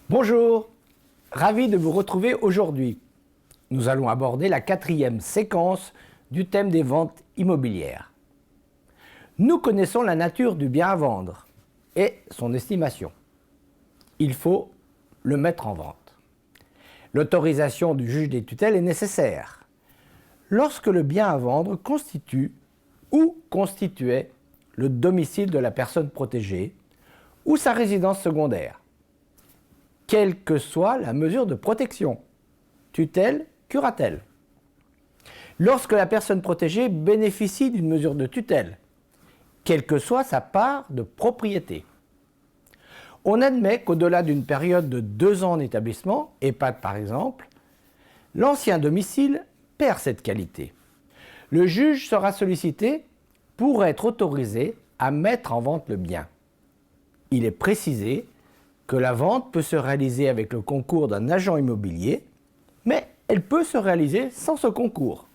Bonjour, ravi de vous retrouver aujourd'hui. Nous allons aborder la 4e séquence du thème des ventes immobilières. Nous connaissons la nature du bien à vendre et son estimation. Il faut le mettre en vente. L'autorisation du juge des tutelles est nécessaire lorsque le bien à vendre constitue ou constituait le domicile de la personne protégée ou sa résidence secondaire, quelle que soit la mesure de protection, tutelle, curatelle. Lorsque la personne protégée bénéficie d'une mesure de tutelle, quelle que soit sa part de propriété. On admet qu'au-delà d'une période de 2 ans en établissement, EHPAD par exemple, l'ancien domicile perd cette qualité. Le juge sera sollicité pour être autorisé à mettre en vente le bien. Il est précisé que la vente peut se réaliser avec le concours d'un agent immobilier, mais elle peut se réaliser sans ce concours.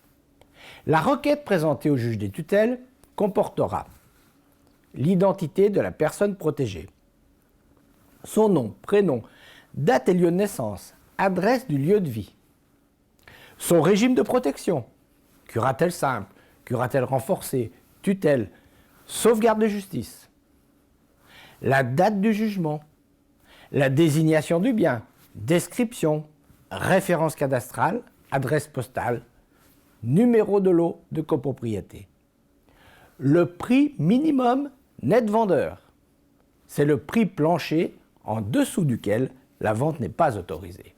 La requête présentée au juge des tutelles comportera l'identité de la personne protégée, son nom, prénom, date et lieu de naissance, adresse du lieu de vie, son régime de protection, curatelle simple, curatelle renforcée, tutelle, sauvegarde de justice, la date du jugement, la désignation du bien, description, référence cadastrale, adresse postale, numéro de lot de copropriété. Le prix minimum net vendeur, c'est le prix plancher en dessous duquel la vente n'est pas autorisée.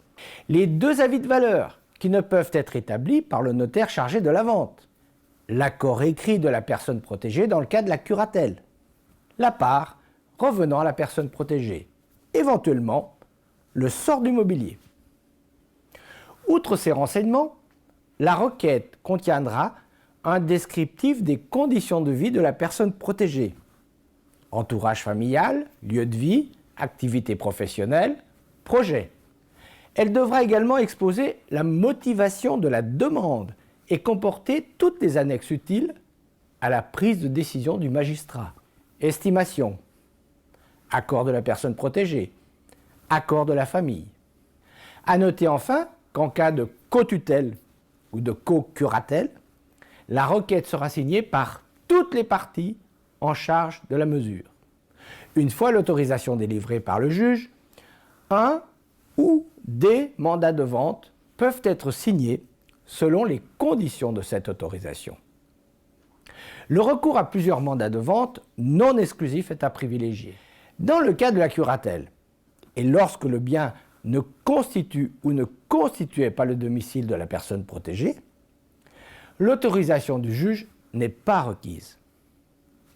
Les 2 avis de valeur qui ne peuvent être établis par le notaire chargé de la vente. L'accord écrit de la personne protégée dans le cas de la curatelle. La part revenant à la personne protégée. Éventuellement, le sort du mobilier. Outre ces renseignements, la requête contiendra un descriptif des conditions de vie de la personne protégée. Entourage familial, lieu de vie, activité professionnelle, projet. Elle devra également exposer la motivation de la demande et comporter toutes les annexes utiles à la prise de décision du magistrat. Estimation, accord de la personne protégée, accord de la famille. À noter enfin qu'en cas de co-tutelle ou de co-curatelle, la requête sera signée par toutes les parties en charge de la mesure. Une fois l'autorisation délivrée par le juge, un ou des mandats de vente peuvent être signés selon les conditions de cette autorisation. Le recours à plusieurs mandats de vente non exclusifs est à privilégier. Dans le cas de la curatelle, et lorsque le bien ne constitue ou ne constituait pas le domicile de la personne protégée, l'autorisation du juge n'est pas requise.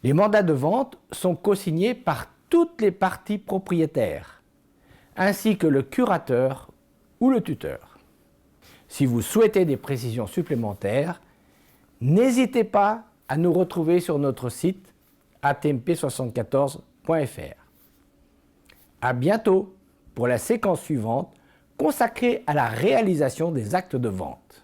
Les mandats de vente sont cosignés par toutes les parties propriétaires, ainsi que le curateur ou le tuteur. Si vous souhaitez des précisions supplémentaires, n'hésitez pas à nous retrouver sur notre site atmp74.fr. À bientôt pour la séquence suivante consacrée à la réalisation des actes de vente.